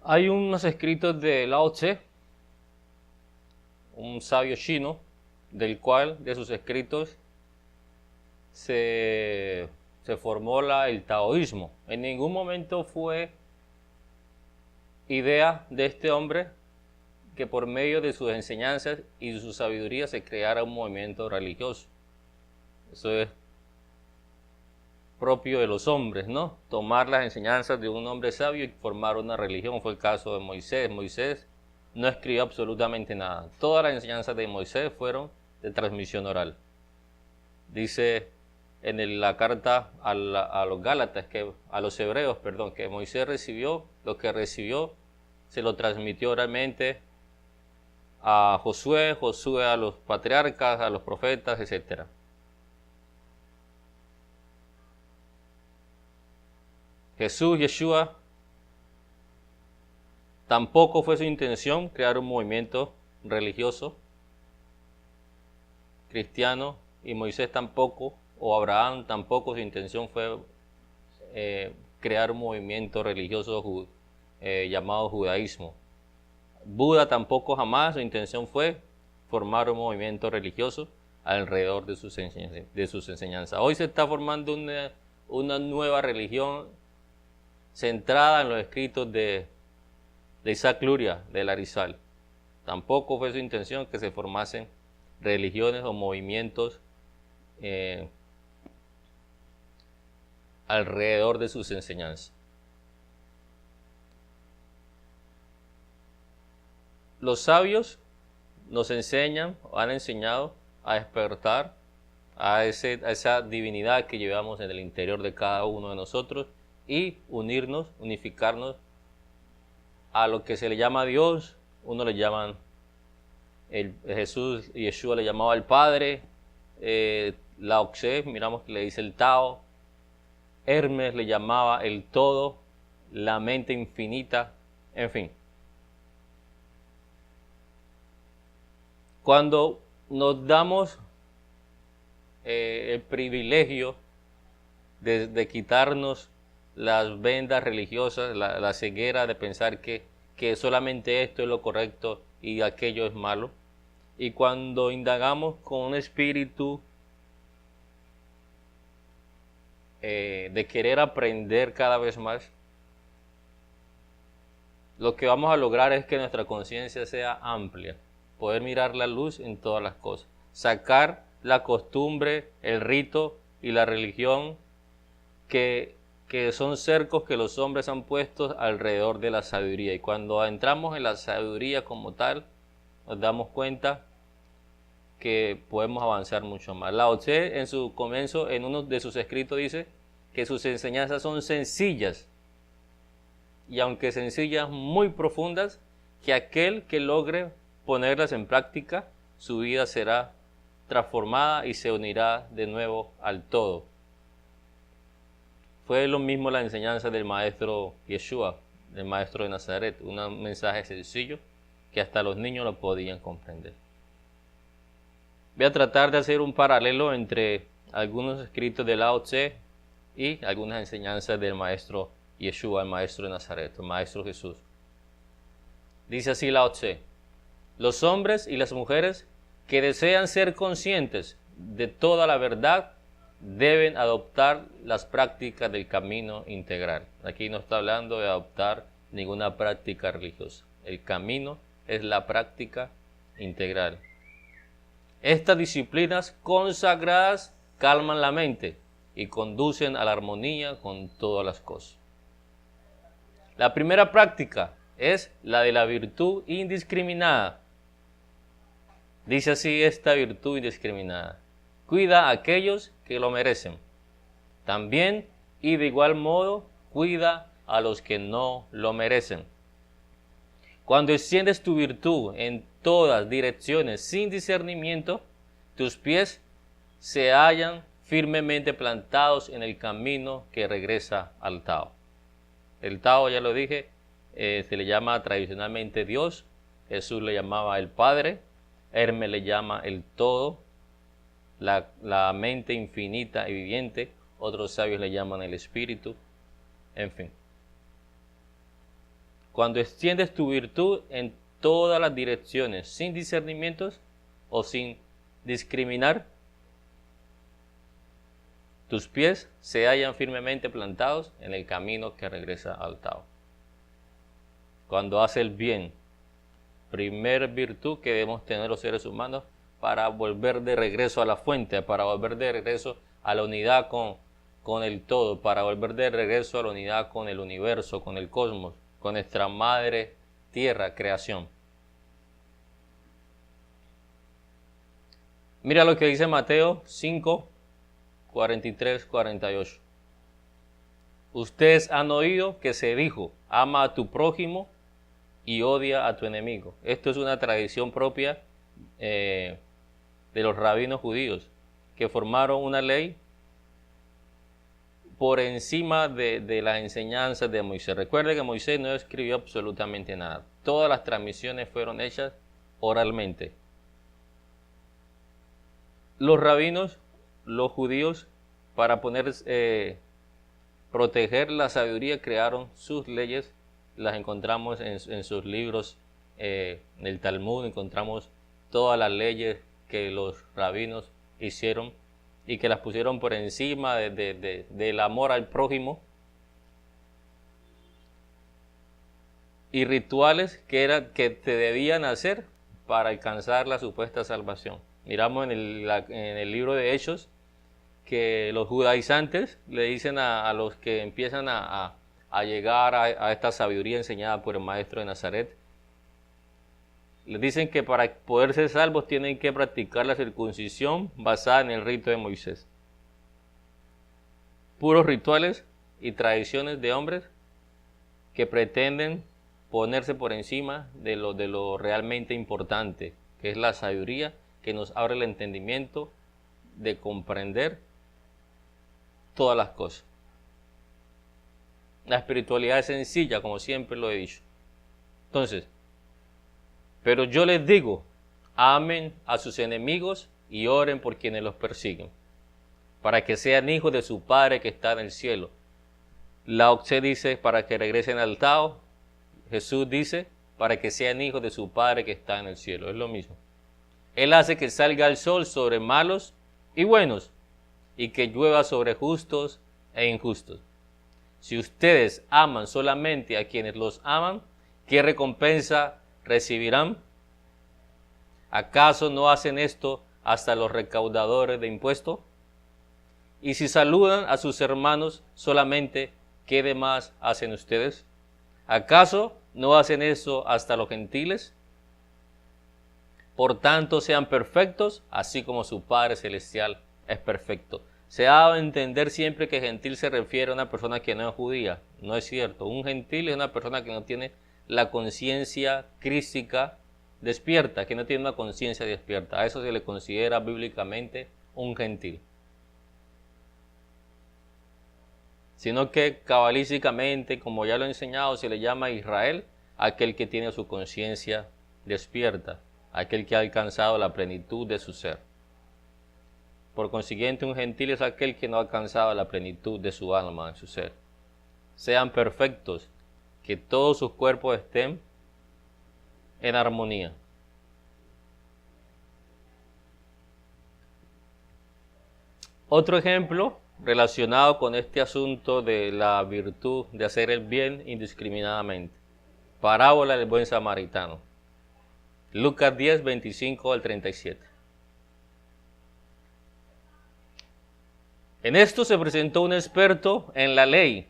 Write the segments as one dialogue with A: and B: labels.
A: Hay unos escritos de Lao Tse, un sabio chino, del cual de sus escritos se, se formó el taoísmo. En ningún momento fue idea de este hombre que por medio de sus enseñanzas y de su sabiduría se creara un movimiento religioso. Eso es propio de los hombres, ¿no? Tomar las enseñanzas de un hombre sabio y formar una religión. Fue el caso de Moisés. Moisés no escribió absolutamente nada. Todas las enseñanzas de Moisés fueron de transmisión oral. Dice en la carta a los Gálatas, a los hebreos, perdón, que Moisés recibió, lo que recibió se lo transmitió oralmente a Josué, Josué a los patriarcas, a los profetas, etcétera. Jesús, Yeshua, tampoco fue su intención crear un movimiento religioso cristiano, y Moisés tampoco, o Abraham tampoco, su intención fue crear un movimiento religioso llamado judaísmo. Buda tampoco jamás, su intención fue formar un movimiento religioso alrededor de sus enseñanzas. Hoy se está formando una nueva religión centrada en los escritos de Isaac Luria, de Larizal. Tampoco fue su intención que se formasen religiones o movimientos alrededor de sus enseñanzas. Los sabios nos enseñan, han enseñado a despertar a esa divinidad que llevamos en el interior de cada uno de nosotros y unirnos, unificarnos a lo que se le llama Dios. Uno le llaman Jesús y Yeshua le llamaba el Padre, Lao Tse, miramos que le dice el Tao, Hermes le llamaba el Todo, la mente infinita, en fin. Cuando nos damos el privilegio de quitarnos las vendas religiosas, la ceguera de pensar que solamente esto es lo correcto y aquello es malo, y cuando indagamos con un espíritu de querer aprender cada vez más, lo que vamos a lograr es que nuestra conciencia sea amplia, poder mirar la luz en todas las cosas, sacar la costumbre, el rito y la religión que son cercos que los hombres han puesto alrededor de la sabiduría. Y cuando entramos en la sabiduría como tal, nos damos cuenta que podemos avanzar mucho más. Lao Tse en su comienzo, en uno de sus escritos, dice que sus enseñanzas son sencillas, y aunque sencillas, muy profundas, que aquel que logre ponerlas en práctica, su vida será transformada y se unirá de nuevo al todo. Fue lo mismo la enseñanza del maestro Yeshua, del maestro de Nazaret, un mensaje sencillo que hasta los niños lo podían comprender. Voy a tratar de hacer un paralelo entre algunos escritos de Lao Tse y algunas enseñanzas del maestro Yeshua, el maestro de Nazaret, el maestro Jesús. Dice así Lao Tse: los hombres y las mujeres que desean ser conscientes de toda la verdad deben adoptar las prácticas del camino integral. Aquí no está hablando de adoptar ninguna práctica religiosa. El camino es la práctica integral. Estas disciplinas consagradas calman la mente y conducen a la armonía con todas las cosas. La primera práctica es la de la virtud indiscriminada. Dice así esta virtud indiscriminada: cuida a aquellos que lo merecen. También y de igual modo cuida a los que no lo merecen. Cuando extiendes tu virtud en todas direcciones sin discernimiento, tus pies se hallan firmemente plantados en el camino que regresa al Tao. El Tao, ya lo dije, se le llama tradicionalmente Dios, Jesús le llamaba el Padre, Hermes le llama el Todo, la mente infinita y viviente, otros sabios le llaman el Espíritu, en fin. cuando extiendes tu virtud en todas las direcciones, sin discernimientos o sin discriminar, tus pies se hallan firmemente plantados en el camino que regresa al Tao. Cuando hace el bien, primer virtud que debemos tener los seres humanos para volver de regreso a la fuente, para volver de regreso a la unidad con el todo, para volver de regreso a la unidad con el universo, con el cosmos, con nuestra madre tierra, creación. Mira lo que dice Mateo 5, 43, 48. Ustedes han oído que se dijo, ama a tu prójimo y odia a tu enemigo. Esto es una tradición propia de los rabinos judíos, que formaron una ley por encima de las enseñanzas de Moisés. Recuerde que Moisés no escribió absolutamente nada. Todas las transmisiones fueron hechas oralmente. Los rabinos, los judíos, para proteger la sabiduría, crearon sus leyes. Las encontramos en sus libros, en el Talmud, encontramos todas las leyes que los rabinos hicieron y que las pusieron por encima del amor al prójimo, y rituales que te debían hacer para alcanzar la supuesta salvación. Miramos en el libro de Hechos que los judaizantes le dicen a los que empiezan a llegar a esta sabiduría enseñada por el maestro de Nazaret, les dicen que para poder ser salvos tienen que practicar la circuncisión basada en el rito de Moisés. Puros rituales y tradiciones de hombres que pretenden ponerse por encima de lo realmente importante, que es la sabiduría que nos abre el entendimiento de comprender todas las cosas. La espiritualidad es sencilla, como siempre lo he dicho. Entonces, pero yo les digo, amen a sus enemigos y oren por quienes los persiguen, para que sean hijos de su Padre que está en el cielo. Lao Tse dice, para que regresen al Tao. Jesús dice, para que sean hijos de su Padre que está en el cielo. Es lo mismo. Él hace que salga el sol sobre malos y buenos, y que llueva sobre justos e injustos. Si ustedes aman solamente a quienes los aman, ¿qué recompensa recibirán? ¿Acaso no hacen esto hasta los recaudadores de impuestos? Y si saludan a sus hermanos solamente, ¿qué demás hacen ustedes? ¿Acaso no hacen eso hasta los gentiles? Por tanto, sean perfectos, así como su Padre Celestial es perfecto. Se da a entender siempre que gentil se refiere a una persona que no es judía. No es cierto. Un gentil es una persona que no tiene la conciencia crística despierta, que no tiene una conciencia despierta. A eso se le considera bíblicamente un gentil. Sino que cabalísticamente, como ya lo he enseñado, se le llama Israel aquel que tiene su conciencia despierta, aquel que ha alcanzado la plenitud de su ser. Por consiguiente, un gentil es aquel que no ha alcanzado la plenitud de su alma en su ser. Sean perfectos, que todos sus cuerpos estén en armonía. Otro ejemplo relacionado con este asunto de la virtud de hacer el bien indiscriminadamente. Parábola del buen samaritano. Lucas 10, 25 al 37. En esto se presentó un experto en la ley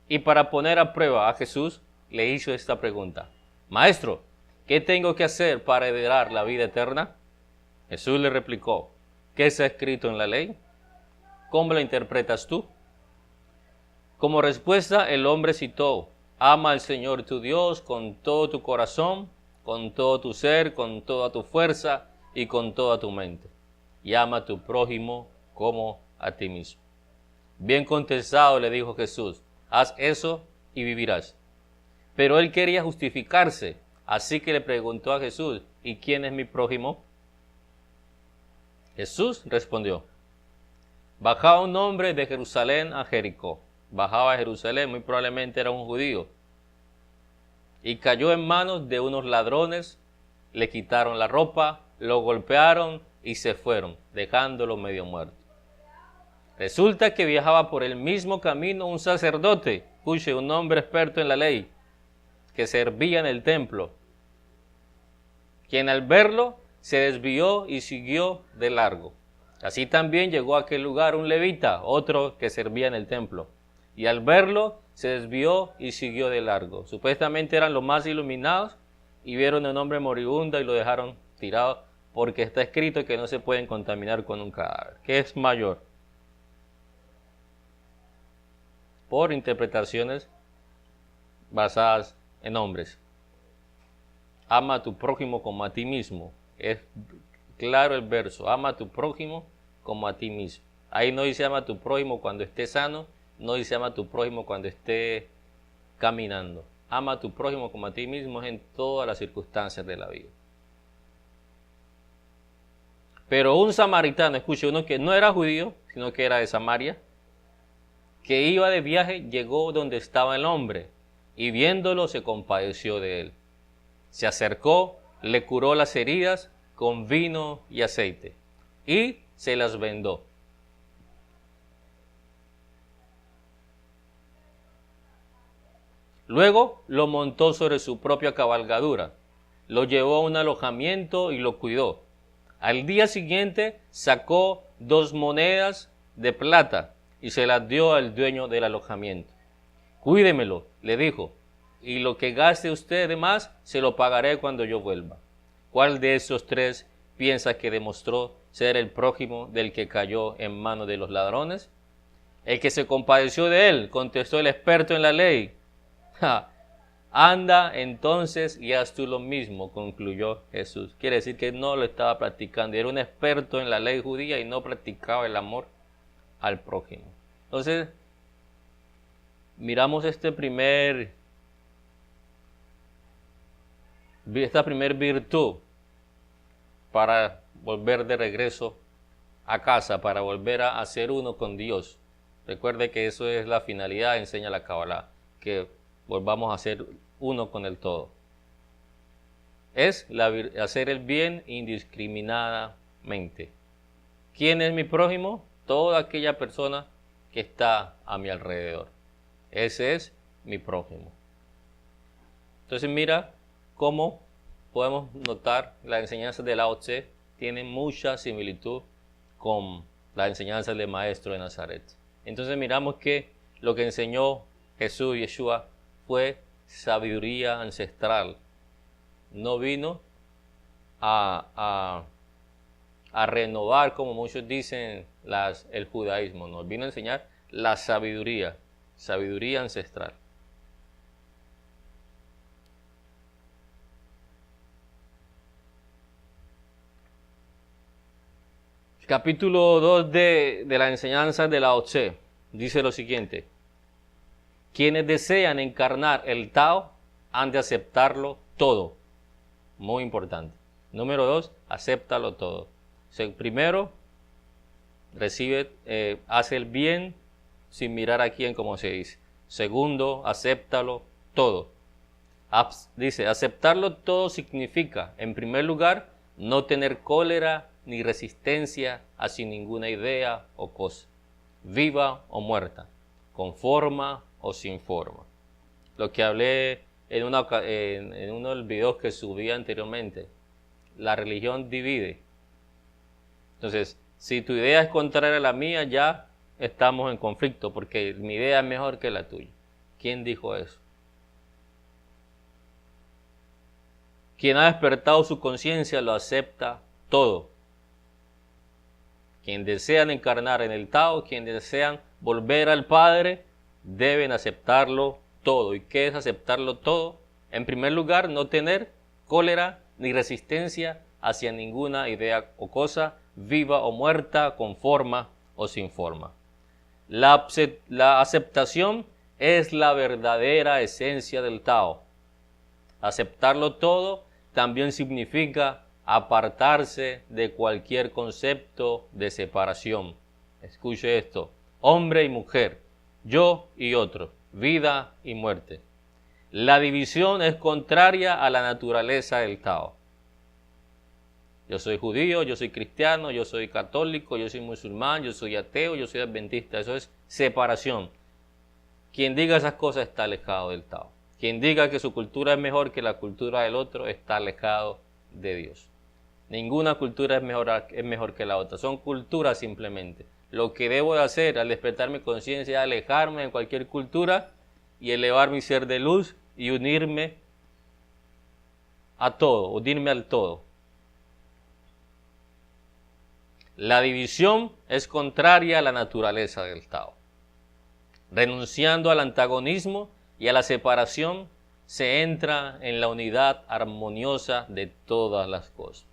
A: y para poner a prueba a Jesús le hizo esta pregunta: Maestro, ¿qué tengo que hacer para heredar la vida eterna? Jesús le replicó: ¿qué está escrito en la ley? ¿Cómo lo interpretas tú? Como respuesta, el hombre citó: ama al Señor tu Dios con todo tu corazón, con todo tu ser, con toda tu fuerza y con toda tu mente. Y ama a tu prójimo como a ti mismo. Bien contestado, le dijo Jesús, haz eso y vivirás. Pero él quería justificarse, así que le preguntó a Jesús: ¿y quién es mi prójimo? Jesús respondió: bajaba un hombre de Jerusalén a Jericó. Bajaba a Jerusalén, muy probablemente era un judío, y cayó en manos de unos ladrones, le quitaron la ropa, lo golpearon y se fueron, dejándolo medio muerto. Resulta que viajaba por el mismo camino un sacerdote, escuche, un hombre experto en la ley, que servía en el templo, quien al verlo se desvió y siguió de largo. Así también llegó a aquel lugar un levita, otro que servía en el templo, y al verlo se desvió y siguió de largo. Supuestamente eran los más iluminados y vieron a un hombre moribundo y lo dejaron tirado, porque está escrito que no se pueden contaminar con un cadáver. ¿Qué es mayor? Por interpretaciones basadas en hombres. Ama a tu prójimo como a ti mismo. Es claro el verso, ama a tu prójimo como a ti mismo. Ahí no dice ama a tu prójimo cuando esté sano, no dice ama a tu prójimo cuando esté caminando. Ama a tu prójimo como a ti mismo en todas las circunstancias de la vida. Pero un samaritano, escuche, uno que no era judío, sino que era de Samaria, que iba de viaje, llegó donde estaba el hombre, y viéndolo se compadeció de él. Se acercó, le curó las heridas con vino y aceite, y se las vendó. Luego lo montó sobre su propia cabalgadura, lo llevó a un alojamiento y lo cuidó. Al día siguiente sacó 2 monedas de plata y se las dio al dueño del alojamiento. Cuídemelo, le dijo, y lo que gaste usted de más se lo pagaré cuando yo vuelva. ¿Cuál de esos 3 piensa que demostró ser el prójimo del que cayó en manos de los ladrones? El que se compadeció de él, contestó el experto en la ley. Anda entonces y haz tú lo mismo, concluyó Jesús. Quiere decir que no lo estaba practicando, era un experto en la ley judía y no practicaba el amor al prójimo. Entonces, miramos esta primer virtud para volver de regreso a casa, para volver a ser uno con Dios. Recuerde que eso es la finalidad, enseña la Kabbalah, que volvamos a ser uno con el todo. Es hacer el bien indiscriminadamente. ¿Quién es mi prójimo? Toda aquella persona que está a mi alrededor. Ese es mi prójimo. Entonces mira cómo podemos notar las enseñanzas de Lao Tse tienen mucha similitud con las enseñanzas del Maestro de Nazaret. Entonces miramos que lo que enseñó Jesús y Yeshua fue sabiduría ancestral. No vino a renovar, como muchos dicen, el judaísmo. Nos vino a enseñar la sabiduría ancestral. Capítulo 2 de la enseñanza de Lao Tse dice lo siguiente: quienes desean encarnar el Tao han de aceptarlo todo. Muy importante. Número 2, acéptalo todo. Primero, hace el bien sin mirar a quién, como se dice. Segundo, acéptalo todo. Dice, aceptarlo todo significa, en primer lugar, no tener cólera ni resistencia hacia ninguna idea o cosa, viva o muerta, con forma o sin forma. Lo que hablé en uno de los videos que subí anteriormente, la religión divide. Entonces, si tu idea es contraria a la mía, ya estamos en conflicto, porque mi idea es mejor que la tuya. ¿Quién dijo eso? Quien ha despertado su conciencia lo acepta todo. Quien desean encarnar en el Tao, quien desean volver al Padre, deben aceptarlo todo. ¿Y qué es aceptarlo todo? En primer lugar, no tener cólera ni resistencia hacia ninguna idea o cosa, viva o muerta, con forma o sin forma. La aceptación es la verdadera esencia del Tao. Aceptarlo todo también significa apartarse de cualquier concepto de separación. Escuche esto: hombre y mujer, yo y otro, vida y muerte. La división es contraria a la naturaleza del Tao. Yo soy judío, yo soy cristiano, yo soy católico, yo soy musulmán, yo soy ateo, yo soy adventista. Eso es separación. Quien diga esas cosas está alejado del Tao. Quien diga que su cultura es mejor que la cultura del otro está alejado de Dios. Ninguna cultura es mejor que la otra. Son culturas simplemente. Lo que debo de hacer al despertar mi conciencia es alejarme de cualquier cultura y elevar mi ser de luz y unirme a todo, unirme al todo. La división es contraria a la naturaleza del Tao. Renunciando al antagonismo y a la separación, se entra en la unidad armoniosa de todas las cosas.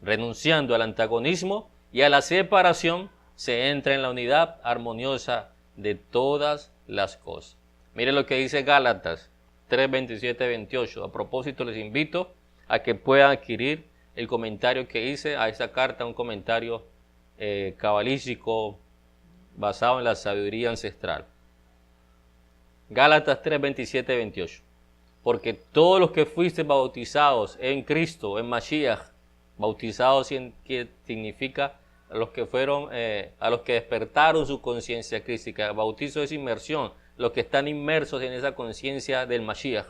A: Renunciando al antagonismo y a la separación, se entra en la unidad armoniosa de todas las cosas. Mire lo que dice Gálatas 3, 27, 28. A propósito, les invito a que puedan adquirir el comentario que hice a esta carta, un comentario cabalístico basado en la sabiduría ancestral. Gálatas 3, 27, 28. Porque todos los que fuiste bautizados en Cristo, en Mashiach, bautizados que significa a los que fueron, a los que despertaron su conciencia crística. Bautizo es inmersión, los que están inmersos en esa conciencia del Mashiach,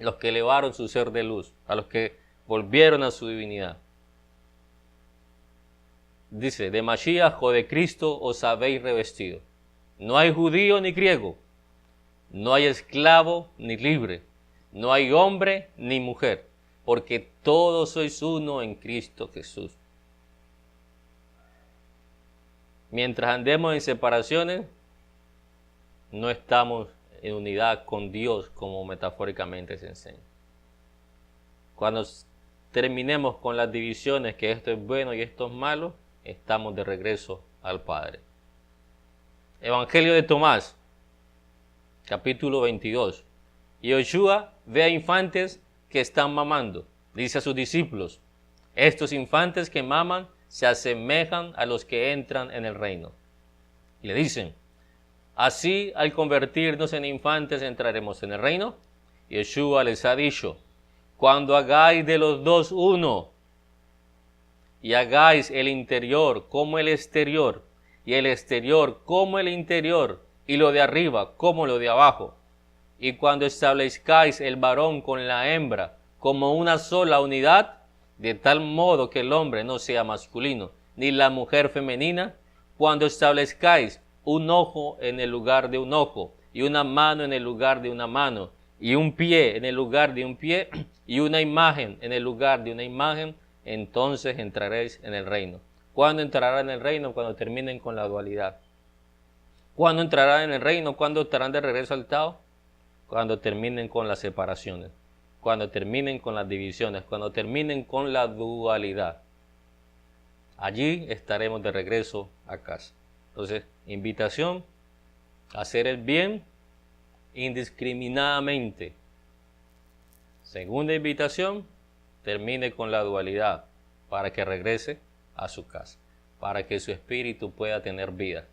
A: los que elevaron su ser de luz, a los que volvieron a su divinidad. Dice, de Mashiach o de Cristo os habéis revestido. No hay judío ni griego, no hay esclavo ni libre, no hay hombre ni mujer, porque todos sois uno en Cristo Jesús. Mientras andemos en separaciones, no estamos en unidad con Dios, como metafóricamente se enseña. Cuando terminemos con las divisiones, que esto es bueno y esto es malo, estamos de regreso al Padre. Evangelio de Tomás, capítulo 22. Y Yoshua ve a infantes que están mamando. Dice a sus discípulos, estos infantes que maman se asemejan a los que entran en el reino. Y le dicen, así al convertirnos en infantes entraremos en el reino. Y Yoshua les ha dicho, cuando hagáis de los dos uno, y hagáis el interior como el exterior, y el exterior como el interior, y lo de arriba como lo de abajo, y cuando establezcáis el varón con la hembra como una sola unidad, de tal modo que el hombre no sea masculino, ni la mujer femenina, cuando establezcáis un ojo en el lugar de un ojo, y una mano en el lugar de una mano, y un pie en el lugar de un pie, y una imagen en el lugar de una imagen, entonces entraréis en el reino. ¿Cuándo entrarán en el reino? Cuando terminen con la dualidad. ¿Cuándo entrarán en el reino? ¿Cuándo estarán de regreso al Tao? Cuando terminen con las separaciones, cuando terminen con las divisiones, cuando terminen con la dualidad. Allí estaremos de regreso a casa. Entonces, invitación a hacer el bien indiscriminadamente. Segunda invitación, termine con la dualidad para que regrese a su casa, para que su espíritu pueda tener vida.